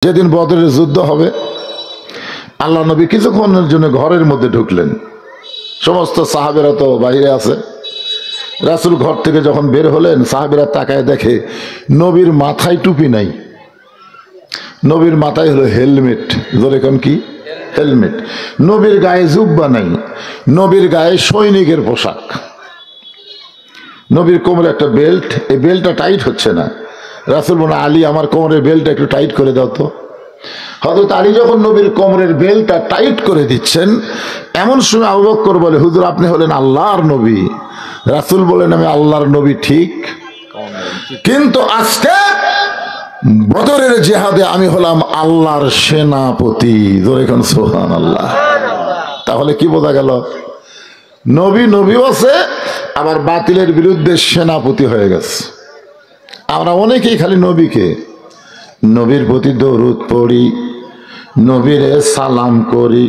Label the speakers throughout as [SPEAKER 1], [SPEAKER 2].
[SPEAKER 1] যেদিন বদরের যুদ্ধ হবে আল্লাহ নবী কিছুক্ষণের জন্য ঘরের মধ্যে ঢুকলেন। সমস্ত সাহাবেরা তো বাইরে আছে। রাসূল ঘর থেকে যখন বের হলেন সাহাবেরা তাকায় দেখে নবীর মাথায় টুপি নাই, নবীর মাথায় হলো হেলমেট। ধরে কোন কি হেলমেট। নবীর গায়ে জুব্বা নাই, নবীর গায়ে সৈনিকের পোশাক। নবীর কোমরে একটা বেল্ট, এই বেল্টটা টাইট হচ্ছে না। রাসূল বলে, আলী আমার কোমরের বেল্টটা একটু টাইট করে দাও তো। হযরত আলী যখন নবীর কোমরের বেল্টটা টাইট করে দিচ্ছেন, এমন সময় আবু বকর বলে, হুজুর আপনি হলেন আল্লাহর নবী। রাসূল বলেন, আমি আল্লাহর নবী ঠিক, কিন্তু আজকে বদরের জিহাদে আমি হলাম আল্লাহর সেনাপতি। জোরে কোন সুবহানাল্লাহ। তাহলে কি বোঝা গেল? নবী নবীও আছে, আবার বাতিলের বিরুদ্ধে সেনাপতি হয়ে গেছে। আমরা অনেকেই খালি নবীকে, নবীর প্রতি দরুদ পড়ি, নবীরে সালাম করি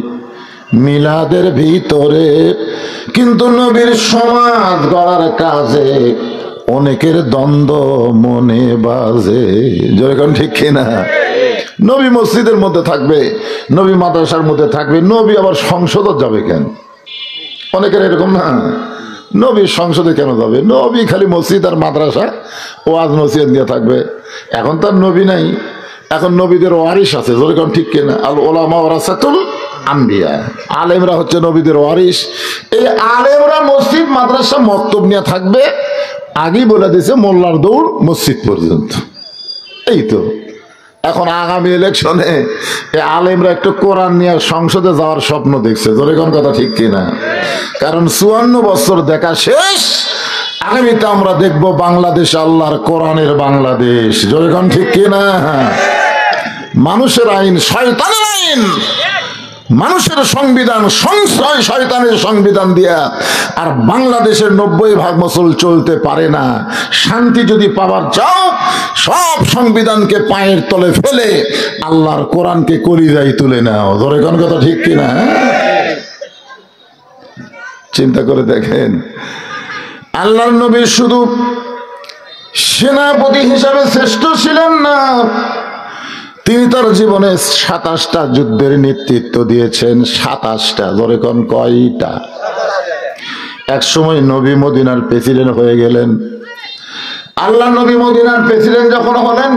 [SPEAKER 1] মিলাদের ভিতরে, কিন্তু নবীর সমাজ গড়ার কাজে অনেকের দ্বন্দ্ব মনে বাজে। যখন ঠিক কিনা? নবী মসজিদের মধ্যে থাকবে, নবী মাদ্রাসার মধ্যে থাকবে, নবী আবার সংসদে যাবে কেন? অনেকের এরকম না, নবী সংসদে কেন যাবে? নবী খালি মসজিদ আর মাদ্রাসা ওয়াজ নসিহত নিয়ে থাকবে। এখন তার নবী নাই, এখন নবীদের ওয়ারিস আছে। যখন ঠিক কিনা? আল উলামা ওয়ারাসাতুল আম্বিয়া, আলেমরা হচ্ছে নবীদের ওয়ারিস। এই আলেমরা মসজিদ মাদ্রাসা মক্তব নিয়ে থাকবে। আগেই বলে দিয়েছে মোল্লার দৌড় মসজিদ পর্যন্ত। এই তো এখন আগামী ইলেকশনে এই আলেমরা একটু কোরআন নিয়ে সংসদে যাওয়ার স্বপ্ন দেখছে। জোরে কোন কথা ঠিক কিনা? কারণ 54 বছর দেখা শেষ, আগামীতে আমরা দেখব বাংলাদেশ আল্লাহর কোরআনের বাংলাদেশ। জোরে কোন ঠিক কিনা? মানুষের আইন শয়তানের আইন, মানুষের সংবিধান সংশয় শয়তানের সংবিধান দিয়া। আর বাংলাদেশের 90% মুসল চলতে পারে না। শান্তি যদি পাওয়ার চাও, সব সংবিধানকে পায়ের তলে ফেলে আল্লাহর কোরআনকে কলিজায় তুলে নাও। ধরে কোন কথা ঠিক কিনা? চিন্তা করে দেখেন, আল্লাহর নবী শুধু সেনাপতি হিসাবে শ্রেষ্ঠ ছিলেন না, তিনি তার জীবনে 27টা যুদ্ধের নেতৃত্ব দিয়েছেন। 27টা। ধরে কোন কয়টা? এক সময় নবী মদিনার প্রেসিডেন্ট হয়ে গেলেন। আল্লাহ নবী মদিনার প্রেসিডেন্ট যখন হলেন,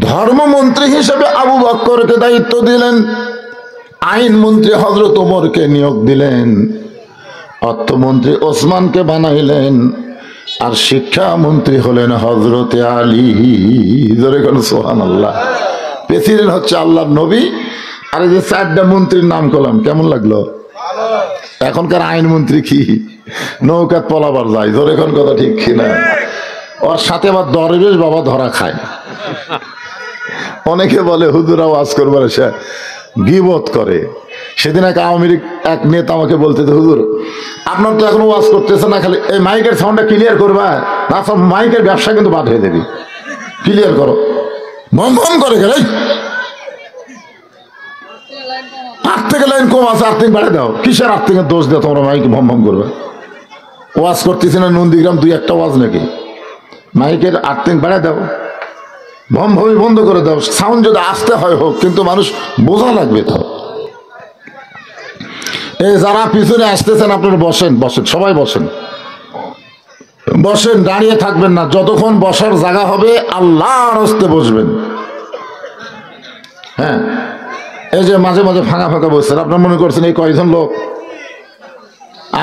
[SPEAKER 1] ধর্মমন্ত্রী হিসেবে আবু বকরকে দায়িত্ব দিলেন, আইনমন্ত্রী হযরত ওমরকে নিয়োগ দিলেন, অর্থমন্ত্রী ওসমানকে বানাইলেন, আর শিক্ষামন্ত্রী হলেন হযরতে আলী। জোরে কোন সুবহানাল্লাহ। প্রেসিডেন্ট হচ্ছে আল্লাহর নবী, আর এই যে 4টা মন্ত্রীর নাম করলাম, কেমন লাগলো? এখনকার আইনমন্ত্রী কি নৌকা পলাবার যায়? জোরে কোন কথা ঠিক কিনা? ওর সাথে আবার দরবেশ বাবা ধরা খায়। অনেকে বলে হুজুরা ওয়াজ করবার এসে গীবত করে। সেদিন এক আওয়ামী লীগ এক নেতা আমাকে বলতে, হুজুর আপনার তো এখনো ওয়াজ করতেছে না, খালি এই মাইকের সাউন্ডটা ক্লিয়ার করবা, না সব মাইকের ব্যবসা কিন্তু বাদ হয়ে যাবে, ক্লিয়ার করো। ভম ভম করে গেলে 8 থেকে লাইন কম আছে, 8 থেকে বাড়ে দাও। কিসের 8 থেকে দোষ দাও তোমরা? মাইকে ভম ভম করবে। ওয়াজ করতেছি না নন্দীগ্রাম 2-1টা ওয়াজ নাকি? মাইকের 8 থেকে বাড়ে দাও, ভম ভমি বন্ধ করে দাও। সাউন্ড যদি আসতে হয় হোক, কিন্তু মানুষ বোঝা লাগবে তো। এই যারা পিছনে আসতেছেন আপনারা বসেন, বসেন, সবাই বসেন, বসেন, দাঁড়িয়ে থাকবেন না। যতক্ষণ বসার জায়গা হবে আল্লাহর হস্তে বসবেন। হ্যাঁ, এই যে মাঝে মাঝে ফাঁকা ফাঁকা বসছেন, আপনার মনে করছেন এই কয়জন লোক?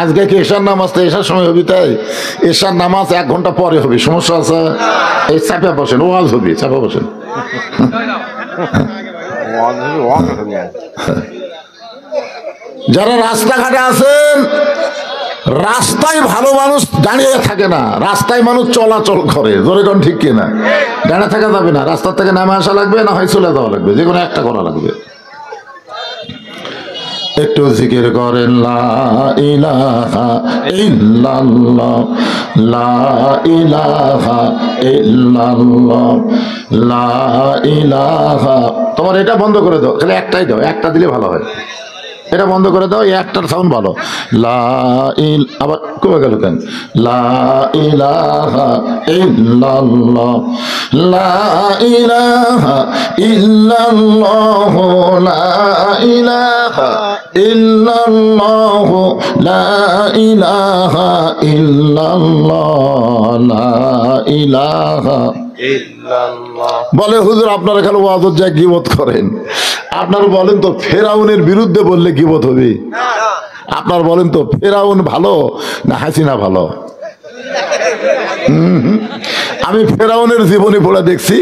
[SPEAKER 1] আজকে কি এশার নামাজ তো এশার সময় হবে? তাই এশার নামাজ 1 ঘন্টা পরে হবে, সমস্যা আছে? এই চাপা বসেন, ওয়াজ হবে, চাপা বসেন। যারা রাস্তাঘাটে আছেন, রাস্তায় ভালো মানুষ দাঁড়িয়ে থাকে না, রাস্তায় মানুষ চলাচল করে। জোরে কোন ঠিক কিনা? দাঁড়িয়ে থাকা যাবে না, রাস্তা থেকে নামে আসা লাগবে, না হয় চলে যাওয়া লাগবে, যে কোনো একটা করা লাগবে। একটু জিকির করেন, লা ইলাহা ইল্লাল্লাহ, লা ইলাহা ইল্লাল্লাহ, লা ইলাহা। তোমার এটা বন্ধ করে দাও, খালি একটাই দাও, একটা দিলে ভালো হয়। এটা বন্ধ করে দাও, একটার সাউন্ড ভালো। লা ইল, আবার কমে গেল কেন? লা ইলাহা ইল্লাল্লাহ, লা ইলাহা ইল্লাল্লাহ, লা ইলাহা ইল্লাল্লাহ, লা ইলাহা ইল্লাল্লাহ, লা ইলাহা। বলে হুজুর আপনারা খালি ওয়াজত যায় গীবত করেন। আপনারা বলেন তো ফেরাউনের বিরুদ্ধে বললে গীবত হবে? আপনার বলেন তো ফেরাউন ভালো না হাসিনা ভালো? আমি ফেরাউনের জীবনী পড়ে দেখছি,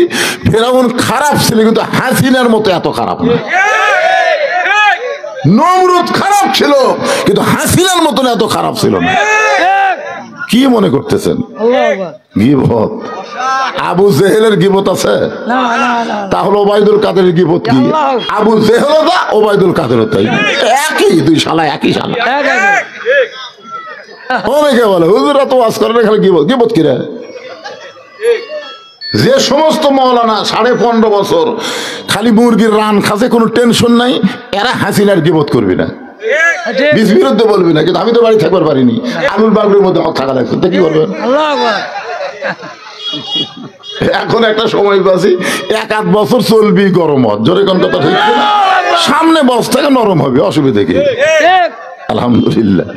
[SPEAKER 1] ফেরাউন খারাপ ছিল কিন্তু হাসিনার মতো এত খারাপ না। নমরুদ খারাপ ছিল কিন্তু হাসিনার মতন এত খারাপ ছিল না। কি মনে করতেছেন গীবত? আবু জেহেলের গীবত আছে? তাহলে ওবায়দুল কাদেরের গীবত কি? আবু জেহেল দা ওবায়দুল কাদের তাই একই, দুই শালা একই শালা। অনেকে বলে হুজুরা তো ওয়াজ করে খালি গীবত। গীবত কি রে? যে সমস্ত মাওলানা 15.5 বছর খালি মুরগির রান খাসে, কোনো টেনশন নাই, এরা হাসিনার গীবত করবি না, বিরুদ্ধে বলবি না। কিন্তু আমি তো বাড়ি থাকবার পারিনি, আলুর বাগড়ির মধ্যে হক থাকা লাগছে, কি করবেন? এখন একটা সময় পাচ্ছি 1-8 বছর চলবি গরম হত, জোরে কোন কথা ঠিক না? সামনে বস থেকে নরম হবে, অসুবিধা কি? আলহামদুলিল্লাহ।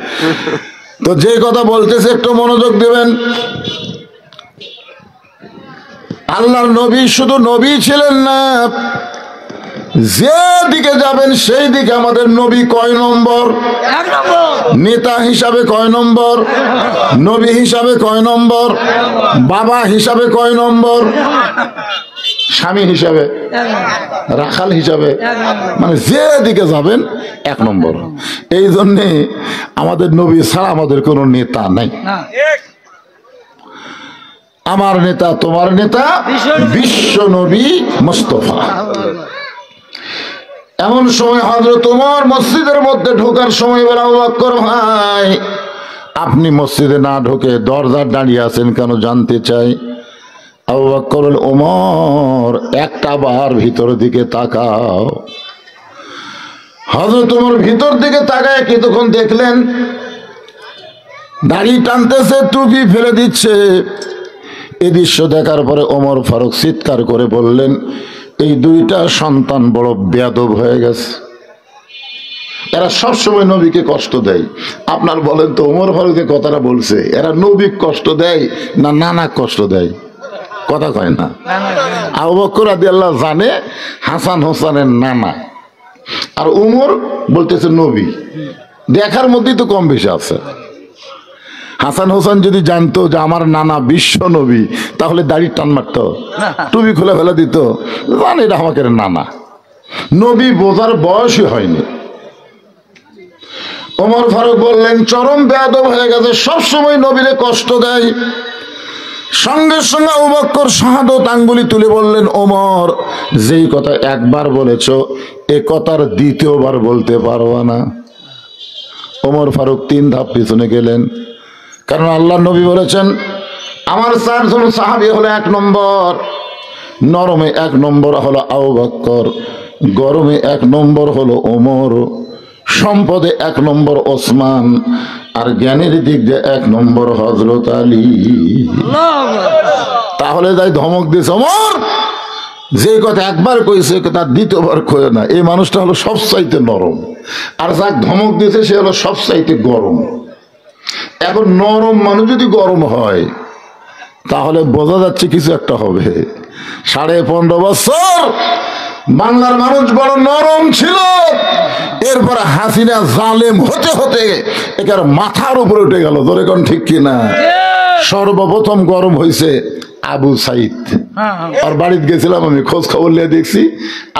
[SPEAKER 1] তো যে কথা বলতেছে একটু মনোযোগ দেবেন। আল্লাহর নবী শুধু নবী ছিলেন না, যে দিকে যাবেন সেই দিকে আমাদের নবী কয় নম্বর? নেতা হিসাবে কয় নম্বর? নবী হিসাবে কয় নম্বর? বাবা হিসাবে কয় নম্বর? স্বামী হিসাবে, রাখাল হিসাবে, মানে যে দিকে যাবেন 1 নম্বর। এই জন্যে আমাদের নবী ছাড়া আমাদের কোনো নেতা নাই। আমার নেতা তোমার নেতা বিশ্ব নবী মুস্তাফা। এমন সময় হযরত ওমর মসজিদের মধ্যে ঢোকার সময় বলে, আবু বকর ভাই আপনি মসজিদে না ঢোকে দরজার দাঁড়িয়ে আছেন কেন জানতে চাই? আবু বকর বলে, ওমর একটা বার ভিতরের দিকে তাকাও। হযরত ওমর ভিতর দিকে তাকায় কি তখন দেখলেন দাড়ি টানতেছে, টুপি ফেলে দিচ্ছে। এই দৃশ্য দেখার পরে ওমর ফারুক চিৎকার করে বললেন, এই দুইটা সন্তান বড় বেয়াদব হয়ে গেছে, এরা সবসময় নবীকে কষ্ট দেয়। আপনার বলেন তো ওমর ফারুক যে কথাটা বলছে, এরা নবী কষ্ট দেয় না নানা কষ্ট দেয়? কথা কয় না। আবু বকর রাদিয়াল্লাহু জানে হাসান হোসেনের নানা, আর ওমর বলতেছে নবী। দেখার মধ্যেই তো কম বেশি আছে। হাসান হোসেন যদি জানতো যে আমার নানা বিশ্ব নবী, তাহলে দাড়ি টান মারত, টুপি খুলে ফেলে দিত, জান এটা আমাকে নানা। নবী বোঝার বয়সই হয়নি। ওমর ফারুক বললেন, চরম বেয়াদব হয়ে গেছে, সবসময় নবীরে কষ্ট দেয়। সঙ্গে সঙ্গে আবু বকর শাহাদত আঙ্গুলি তুলে বললেন, ওমর যেই কথা একবার বলেছ এ কথার দ্বিতীয়বার বলতে পারবা না। ওমর ফারুক 3 ধাপ পিছনে গেলেন, কারণ আল্লাহ নবী বলেছেন আমার 4 জন সাহাবী হলো 1 নম্বর, নরমে 1 নম্বর হলো আবু বকর, গরমে 1 নম্বর হলো ওমর, সম্পদে 1 নম্বর ওসমান, আর জ্ঞানের দিক দিয়ে 1 নম্বর হযরত আলী। তাহলে তাই ধমক দিয়েছে, ওমর যে কথা একবার কইছে তার দ্বিতীয়বার কয় না। এই মানুষটা হলো সবচাইতে নরম, আর যাক ধমক দিয়েছে সে হলো সবচাইতে গরম। এখন নরম মানুষ যদি গরম হয় তাহলে বোঝা যাচ্ছে কিছু একটা হবে। 15.5 বছর বাংলার মানুষ বড় নরম ছিল, এরপরে হাসিনা জালেম হতে হতে এটার মাথার উপরে উঠে গেল। ধরে কোন ঠিক কিনা? সর্বপ্রথম গরম হয়েছে আবু সাইদ। আর বাড়িতে গেছিলাম আমি, খোঁজ খবর নিয়ে দেখছি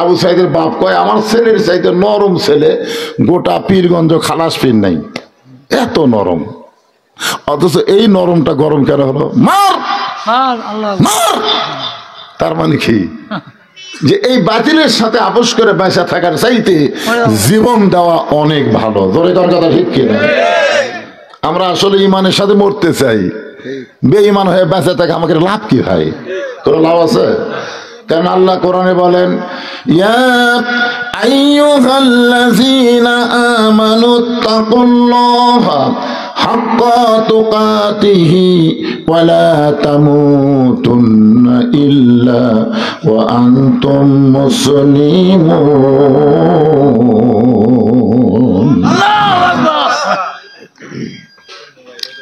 [SPEAKER 1] আবু সাইদের বাপ কয় আমার ছেলের চাইতে নরম ছেলে গোটা পীরগঞ্জ খালাস পীর নাই, এত নরম। অথচ এই নরমটা গরম কেন হলো? মার মার। তার মানে কি? যে এই বাতিলের সাথে আপোষ করে বেঁচে থাকার চাইতে জীবন দেওয়া অনেক ভালো। ধরে কোন কথা ঠিক কিনা? আমরা আসলে ইমানের সাথে মরতে চাই, বেঈমান হয়ে বেঁচে থাকে আমাকে লাভ কি ভাই? কোনো লাভ আছে? কারণ আল্লাহ কোরআনে বলেন, ইয়া আইয়ুহাল্লাযীনা আমানুত্তাকুল্লাহা হাক্কা তুকাতিহি ওয়া লা তামুতুন্না ইল্লা ওয়া আনতুম মুসলিমুন।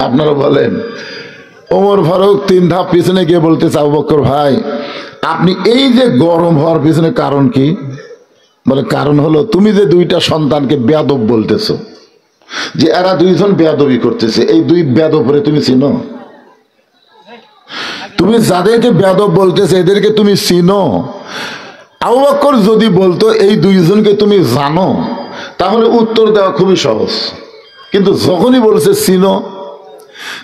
[SPEAKER 1] আপনারা বলেন, ওমর ফারুক 3 ধাপ পিছনে গিয়ে বলতেছে, আবু বকর ভাই আপনি এই যে গরম হওয়ার পিছনে কারণ কি? বলে কারণ হলো তুমি যে 2টা সন্তানকে বেয়াদব বলতেছো, যে এরা 2জন বেয়াদবি করতেছে, এই 2 বেয়াদবরে তুমি চিনো? তুমি যাদেরকে বেয়াদব বলতেছে এদেরকে তুমি চিনো? আবু বকর যদি বলতো এই 2জনকে তুমি জানো, তাহলে উত্তর দেওয়া খুবই সহজ। কিন্তু যখনই বলছে চিনো,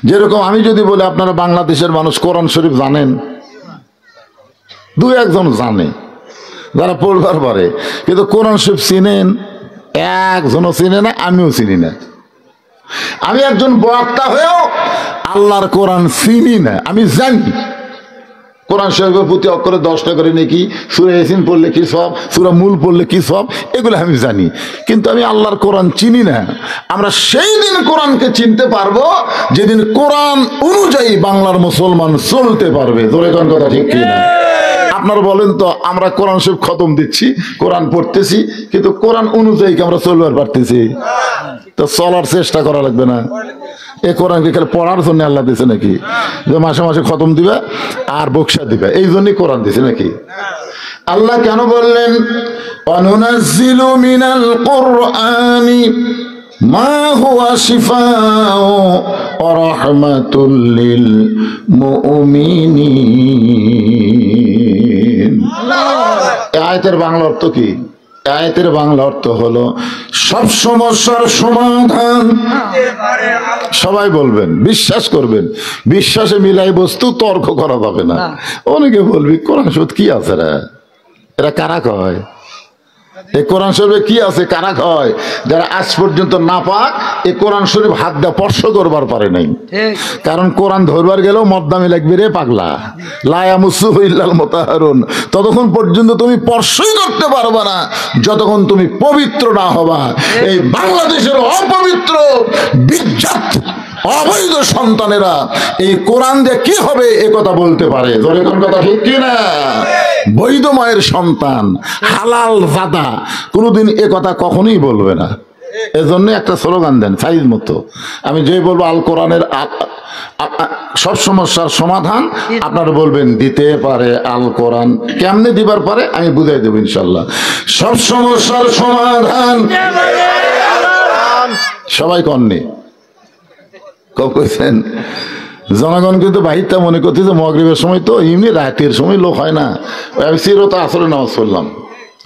[SPEAKER 1] যেরকম আমি যদি বলি আপনারা বাংলাদেশের মানুষ কোরআন শরীফ জানেন, 2-1 জন জানে যারা পড়বার পারে, কিন্তু কোরআন শরীফ চিনেন? 1 জনও চিনে না, আমিও চিনি না। আমি একজন বক্তা হয়েও আল্লাহর কোরআন চিনি না। আমি জানি কোরআন শরীফের প্রতি অক্ষরে 10টা করে নাকি, সূরা ইয়াসিন পড়লে কি সব, সূরা মূল পড়লে কি সব, এগুলো আমি জানি, কিন্তু আমি আল্লাহর কোরআন চিনি না। আমরা সেই দিন কোরআনকে চিনতে পারবো যেদিন কোরআন অনুযায়ী বাংলার মুসলমান চলতে পারবে। জোরে কোন কথা ঠিক কি না? আপনারা বলেন তো, আমরা কোরআন শরীফ খতম দিচ্ছি, কোরআন পড়তেছি, কিন্তু কোরআন অনুযায়ী কি আমরা চলবার পারতেছি? তো চলার চেষ্টা করা লাগবে না? এই কোরআনকে খালি পড়ার জন্য আল্লাহ দিছে নাকি, যে মাসে মাসে খতম দিবে আর বকশা দিবে, এই জন্যই কোরআন দিছে নাকি? আল্লাহ কেন বললেন অনুনাজ্জিলু মিনাল কুরআনি মা হুয়া শিফাউ ওয়া রাহমাতুল লিল মুমিনিন? এই আয়াতের বাংলা অর্থ কি? আয়াতের বাংলা অর্থ হলো সব সমস্যার সমাধান। সবাই বলবেন, বিশ্বাস করবেন, বিশ্বাসে মিলাই বস্তু তর্ক করা যাবে না। অনেকে বলবি কোরআন শরীফ কি আছে রে, এরা কারা কয়? এই কোরআন শরীফে কি আছে কারা কয়? যারা আজ পর্যন্ত না পাক এই কোরআন শরীফ হাত দিয়ে স্পর্শ করবার পারে নাই। কারণ কোরআন ধরবার গেলেও মদ্দামি লাগবে রে পাগলা, লা ইয়ামুসুহু ইল্লাল মুতাহহারুন। ততক্ষণ পর্যন্ত তুমি স্পর্শই করতে পারবে না যতক্ষণ তুমি পবিত্র না হবা। এই বাংলাদেশের অপবিত্র বিজ্জাত অবৈধ সন্তানেরা এই কোরআন দিয়ে কি হবে এ কথা বলতে পারে। জোরে কোন কথা ঠিক কি না? বৈধ মায়ের সন্তান, হালাল জাদা কোনোদিন এ কথা কখনোই বলবে না। এজন্য একটা স্লোগান দেন সাইজ মতো, আমি যে বলবো আল কোরআনের সব সমস্যার সমাধান, আপনারা বলবেন দিতে পারে আল কোরআন। কেমনে দিবার পারে আমি বুঝাই দেবো ইনশাল্লাহ। সব সমস্যার সমাধান সবাই কননি কইছেন। জনগণ কিন্তু বাহিরটা মনে করতেছে মাগরিবের সময় তো এমনি রাতের সময় লোক হয় না। আমি সিরতা আসরে নামাজ পড়লাম,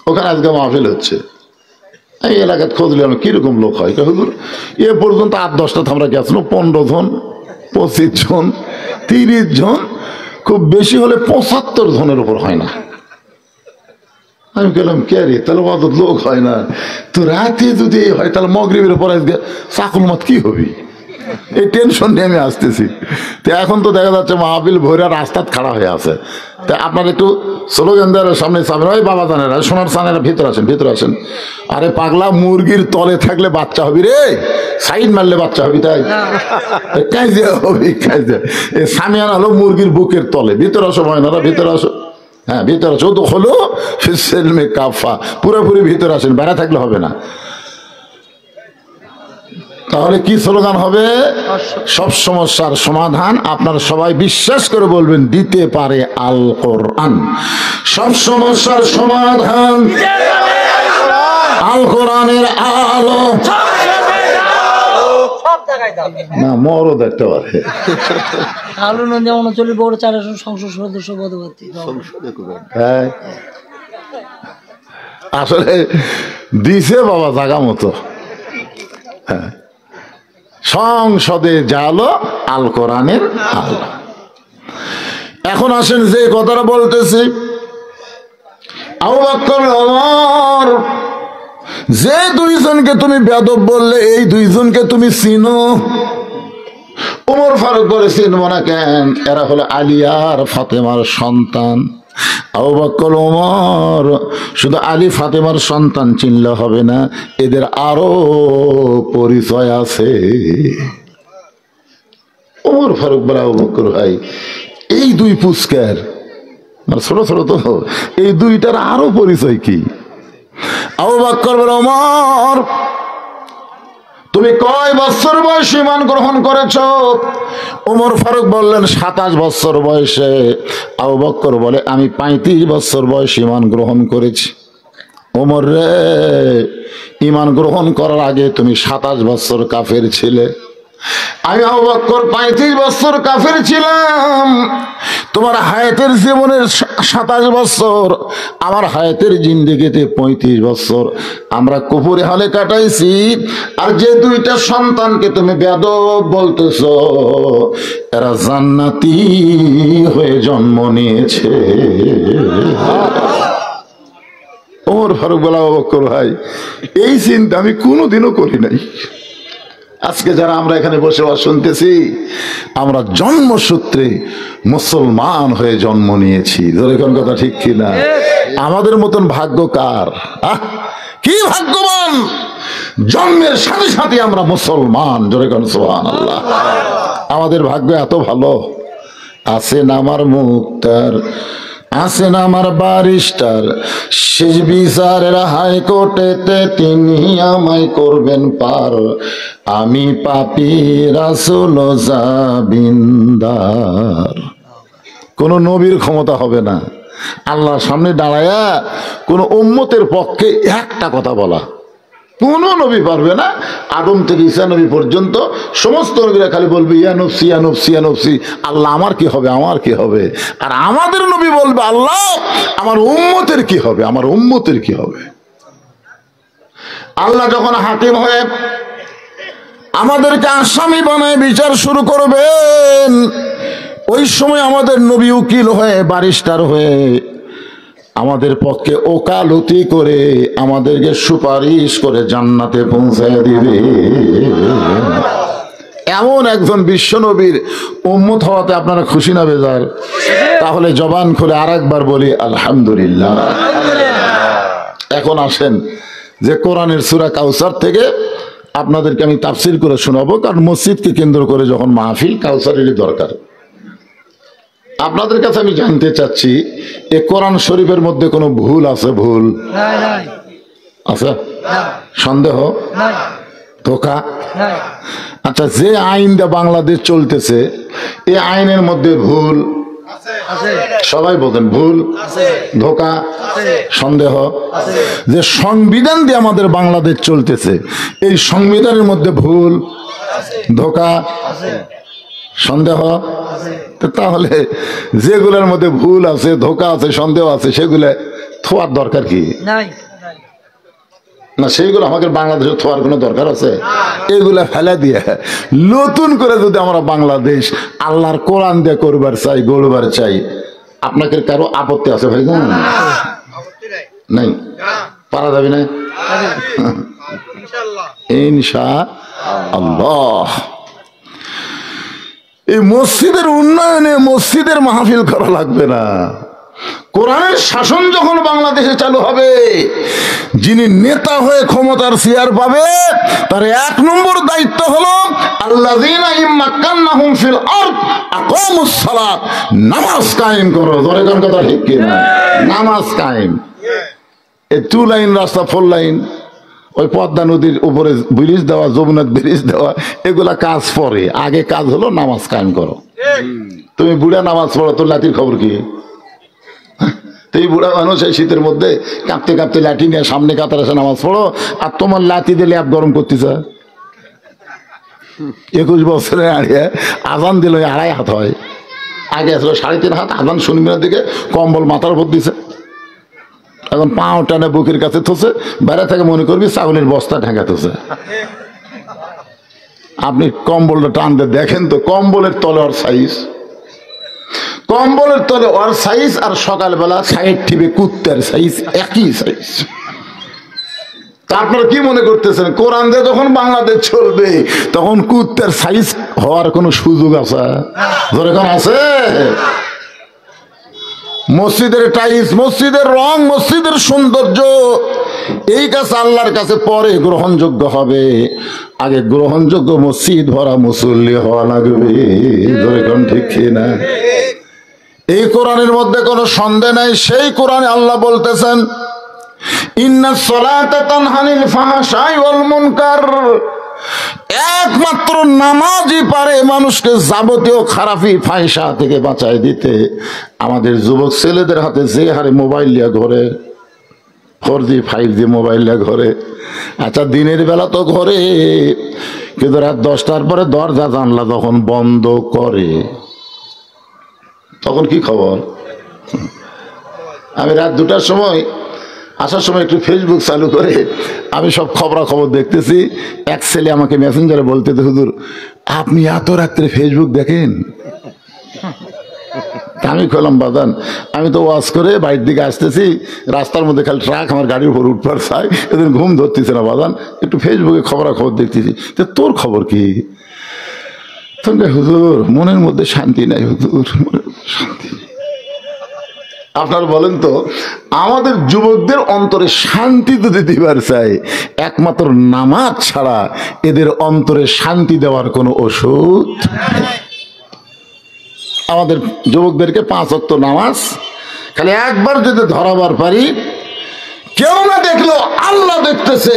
[SPEAKER 1] ওখানে আজকে মাহফিল হচ্ছে, এই এলাকায় খোঁজ নিলাম কিরকম লোক হয়। হুজুর এ পর্যন্ত 8-10টা আমরা গেছিল, 15 জন, 25 জন, 30 জন, খুব বেশি হলে 75 জনের উপর হয় না। আমি গেলাম কে রে, তাহলে অত লোক হয় না তো, রাতে যদি হয় তাহলে মাগরিবের পর আজকে চাকুল মত কি হবি, এই টেনশন নিয়ে আমি আসতেছি। তো এখন তো দেখা যাচ্ছে মাহফিল ভৈরা রাস্তাত খাড়া হয়ে আছে। তা আপনার একটু স্লোগান দেওয়ার সামনে চাবেন, ওই বাবা জানেরা, সোনার চানেরা ভিতরে আসেন, ভিতরে আসেন। আরে পাগলা, মুরগির তলে থাকলে বাচ্চা হবি রে, সাইড মারলে বাচ্চা হবি, তাই কাজে হবি কাজে। এই সামিয়ানা হলো মুরগির বুকের তলে। ভিতরে আসো ময়নারা, ভিতরে আসো। হ্যাঁ ভিতরে আসো, তো হলো ফিসেলমে কাফা, পুরোপুরি ভিতরে আসেন, বেড়া থাকলে হবে না। তাহলে কি স্লোগান হবে? সব সমস্যার সমাধান। আপনারা সবাই বিশ্বাস করে বলবেন দিতে পারে আল কোরআন। সব সমস্যার সমাধান আল কোরআনের আলো। না মরও দেখতে পারে। হ্যাঁ আসলে দিছে বাবা জাগা মতো। হ্যাঁ সংসদে জালো আল কোরআনের আলো। এখন আসেন যে কথাটা বলতেছি, আবু বকর ওমর যে 2 জনকে তুমি বেয়াদব বললে এই 2 জনকে তুমি চিনো? ওমর ফারুক বলে চিনব না কেন? এরা হলো আলী আর ফাতেমার সন্তান। আবু বকর ওমর শুধু আলী ফাতেমার সন্তান চিনলে হবে না, এদের আরো পরিচয় আছে। ওমর ফারুক বলে, আবু বকর ভাই, এই দুই পুস্কার মানে ছোট ছোট তো, এই দুইটার আরো পরিচয় কি? আবু বকর বলে, ওমর তুমি কয় বছর বয়সে ঈমান গ্রহণ করেছ? ওমর ফারুক বললেন 27 বছর বয়সে। আবু বকর বলে, আমি 35 বছর বয়সে ঈমান গ্রহণ করেছি। ওমর রে, ঈমান গ্রহণ করার আগে তুমি 27 বছর কাফের ছিলে, আমি আবু বকর 35 বছর কাফের ছিলাম। তোমার হায়াতের জীবনের 27 বছর, আমার হায়াতের জিন্দেগিতে 35 বছর আমরা কুফরি হালে কাটাইছি। আর যে দুইটা সন্তানকে তুমি বেয়াদব বলতেছো, এরা জান্নাতি হয়ে জন্ম নিয়েছে। ওমর ফারুক বলা, আবু বকর ভাই, এই চিন্তা আমি কোনোদিনও করি নাই। আজকে যারা আমরা এখানে বসে শুনতেছি, আমরা জন্মসূত্রে মুসলমান হয়ে জন্ম নিয়েছি। ধরে কোন কথা ঠিক কিনা? আমাদের মতন ভাগ্য কার? কি ভাগ্যবান, জন্মের সাথে সাথে আমরা মুসলমান। জোরে কোন সুবহানাল্লাহ। আমাদের ভাগ্য এত ভালো। আছেন আমার মুক্তার, আছেন আমার ব্যারিস্টার, শেষ বিচারের হাইকোর্টেতে তিনি আমায় করবেন পার। আমি পাপী রাসূল জাবিন্দার। কোন নবীর ক্ষমতা হবে না আল্লাহর সামনে দাঁড়ায়া কোন উম্মতের পক্ষে একটা কথা বলা। কোন নবী পারবে না। আদম থেকে ঈসা নবী পর্যন্ত সমস্ত নবীরা খালি বলবে, ইয়া নফসি ইয়া নফসি ইয়া নফসি, আল্লাহ আমার কি হবে, আমার কি হবে। আর আমাদের নবী বলবে, আল্লাহ আমার উম্মতের কি হবে, আমার উম্মতের কি হবে। আল্লাহ যখন হাকিম হয়ে আমাদেরকে আসামি বানায় বিচার শুরু করবেন, ওই সময় আমাদের নবী উকিল হয়ে, ব্যারিস্টার হয়ে আমাদের পক্ষে ওকালতি করে আমাদেরকে সুপারিশ করে জান্নাতে পৌঁছায় দিবে। এমন একজন বিশ্ব নবীর উম্মত হওয়াতে আপনারা খুশি না বেজার? তাহলে জবান খুলে আরেকবার বলি আলহামদুলিল্লাহ। এখন আসেন যে কোরআনের সূরা কাউসার থেকে আপনাদেরকে আমি তাফসীর করে শোনাবো, কারণ মসজিদকে কেন্দ্র করে যখন মাহফিল, কাউসারেরই দরকার। আপনাদের কাছে আমি জানতে চাচ্ছি, এ কোরআন শরীফের মধ্যে কোনো ভুল আছে? ভুল আছে? সন্দেহ? ধোঁকা? আচ্ছা, যে আইনটা বাংলাদেশ চলতেছে, এই আইনের মধ্যে ভুল? সবাই বলেন ভুল, ধোঁকা, সন্দেহ। যে সংবিধান দিয়ে আমাদের বাংলাদেশ চলতেছে, এই সংবিধানের মধ্যে ভুল, ধোঁকা, সন্দেহ। তাহলে যেগুলোর মধ্যে ভুল আছে, ধোঁকা আছে, সন্দেহ আছে, সেগুলো থোয়ার দরকার কি না? সেইগুলো আমাদের বাংলাদেশে থোয়ার কোনো দরকার আছে? এগুলা ফেলে দিয়ে নতুন করে যদি আমরা বাংলাদেশ আল্লাহর কোরআন দিয়ে করবার চাই, গড়বার চাই, আপনাকে কারো আপত্তি আছে ভাই? নাই, পারা যাবে না ইনশাআল্লাহ। এই মসজিদের উন্নয়নে মসজিদের মাহফিল করা লাগবে না। কোরআনের শাসন যখন বাংলাদেশে চালু হবে, যিনি নেতা হয়ে ক্ষমতার চেয়ার পাবে, তার 1 নম্বর দায়িত্ব হলো আল্লাযীনা ইম্মাক্কান্নাহুম ফিল আরদ আকামুস সালাত, নামাজ কায়েম করো। ধরে কোন কথা ঠিক কি না? নামাজ কায়েম। এই 2 লাইন রাস্তা 4 লাইন, ওই পদ্মা নদীর উপরে ব্রিজ দেওয়া, যমুনা ব্রিজ দেওয়া, এগুলা কাজ পরে। আগে কাজ হলো নামাজ কায়েম করো। তুমি বুড়া নামাজ পড়ো, তোর লাঠির খবর কি? তুই বুড়া মানুষ, এই শীতের মধ্যে কাঁপতে কাঁপতে লাঠি নিয়ে সামনে কাতার এসে নামাজ পড়ো, আর তোমার লাঠি দিয়ে ল্যাপ গরম করতেছে। 21 বছরে আড়িয়ে আজান দিল 2.5 হাত হয়, আগে আসলে 3.5 হাত। আজান শুনবি না দিকে কম্বল মাথার উপর দিছে, এখন পাও টানে বুকের কাছে থসে, বাইরে থেকে মনে করবি ছাগলের বস্তা ঢাকা থসে। আপনি কম্বলটা টানতে দেখেন তো, কম্বলের তলে ওর সাইজ, কম্বলের তলে ওর সাইজ, আর সকালবেলা সাইড টিপে কুত্তার সাইজ, একই সাইজ। তা আপনারা কি মনে করতেছেন, কোরআন দিয়ে যখন বাংলাদেশ চলবে তখন কুত্তার সাইজ হওয়ার কোনো সুযোগ আছে? ধরে কোন আছে? মসজিদের টাইলস, মসজিদের রং, মসজিদের সৌন্দর্য, এই কাজ আল্লাহর কাছে পরে গ্রহণযোগ্য হবে। আগে গ্রহণযোগ্য মসজিদ ভরা মুসল্লি হওয়া লাগবে। ঠিক না? এই কোরআনের মধ্যে কোনো সন্দেহ নাই। সেই কোরআনে আল্লাহ বলতেছেন, ইন্নাস সালাতা তানহা আনিল ফাহশাই ওয়াল মুনকার, একমাত্র নামাজই পারে মানুষকে যাবতীয় খারাপি ফাহিশা থেকে বাঁচায় দিতে। আমাদের যুবক ছেলেদের হাতে যে হারে মোবাইল লিয়া ঘরে, 4G 5G মোবাইল লিয়া ঘরে। আচ্ছা, দিনের বেলা তো ঘরে, কিন্তু রাত 10টার পরে দরজা জানলা যখন বন্ধ করে তখন কি খবর? আমি রাত 2টার সময় আসার সময় একটু ফেসবুক চালু করে আমি সব খবরাখবর দেখতেছি। এক ছেলে আমাকে মেসেঞ্জারে বলতে, হুজুর আপনি এত রাত্রে ফেসবুক দেখেন? আমি কইলাম, বাদান আমি তো ওয়াজ করে বাড়ির দিকে আসতেছি, রাস্তার মধ্যে খালি ট্রাক আমার গাড়ির উপর উঠবার চাই, এদিন ঘুম ধরতেছে না বাদান, একটু ফেসবুকে খবরাখবর দেখতেছি। তো তোর খবর কি? হুজুর মনের মধ্যে শান্তি নাই, হুজুর মনের মধ্যে শান্তি নেই। আপনার বলেন তো, আমাদের যুবকদের অন্তরে শান্তি যদি দিবার চাই, একমাত্র নামাজ ছাড়া এদের অন্তরে শান্তি দেওয়ার কোনো ওষুধ নেই। আমাদের যুবকদেরকে 5 ওয়াক্ত নামাজ খালি একবার যদি ধরাবার পারি, কেউ না দেখলো আল্লাহ দেখতেছে,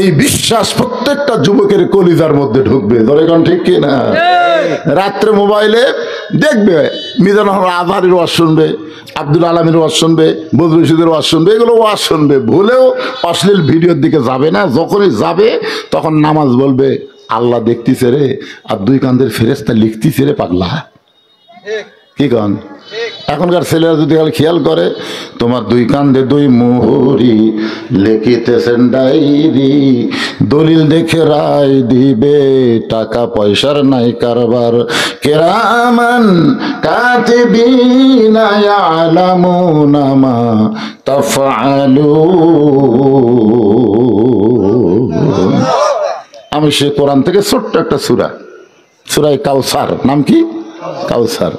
[SPEAKER 1] এই বিশ্বাস প্রত্যেকটা যুবকের কলিজার মধ্যে ঢুকবে। ধরে কোন ঠিক কি না? রাত্রে মোবাইলে দেখবে মিজানুর রহমান আজহারের ওয়াজ শুনবে, আব্দুল আলমীর ওয়াজ শুনবে, বদরুল রশিদের ওয়াজ শুনবে, এগুলো ওয়াজ শুনবে, ভুলেও অশ্লীল ভিডিওর দিকে যাবে না। যখনই যাবে তখন নামাজ বলবে, আল্লাহ দেখতেছে রে, আর 2 কান্দের ফেরেশতা লিখতেছে রে পাগলা। কি কন? এখনকার ছেলেরা যদি খেয়াল করে, তোমার 2 কান্দে 2 মোহরি লিখিতেছেন ডায়েরি, দলিল দেখে রায় দিবে, টাকা পয়সার নাই কারবার, কিরামান কাতিবিনা ইয়ালামুনা মা তাফআলুন। আমি সে কোরআন থেকে ছোট্ট একটা সূরা, সূরা কাউসার, নাম কি? কাউসার।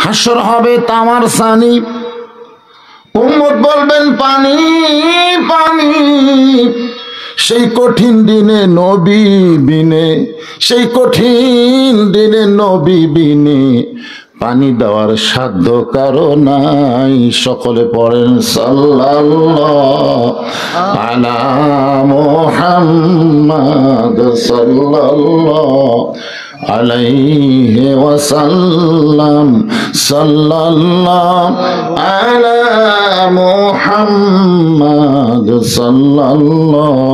[SPEAKER 1] হাসর হবে তামার সানি, উম্মত বলবেন পানি পানি, সেই কঠিন দিনে নবী বিনে, সেই কঠিন দিনে নবী বিনে পানি দেওয়ার সাধ্য কারো নাই। সকলে পড়েন সাল্লাল্লাহু আলা মুহাম্মাদ সাল্লাল্লাহু আলাইহি ওয়াসাল্লাম, সাল্লাল্লাহু আলা মুহাম্মাদ সাল্লাল্লাহু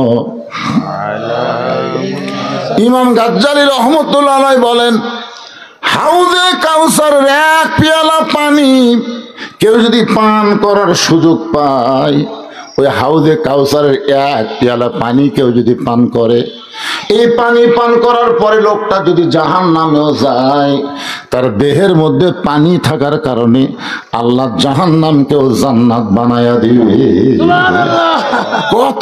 [SPEAKER 1] আলাইহি। ইমাম গাজ্জালী রহমতুল্লাহ আলাইহি বলেন, হাউজে কাউসারের 1 পেয়ালা পানি কেউ যদি পান করার সুযোগ পায়, ওই হাউজে কাউসারের 1 পেয়ালা পানি কেউ যদি পান করে, এই পানি পান করার পরে লোকটা যদি জাহান্নামেও যায়, তার দেহের মধ্যে পানি থাকার কারণে আল্লাহ জাহান্নামকেও জান্নাত বানায়া দিবে। কত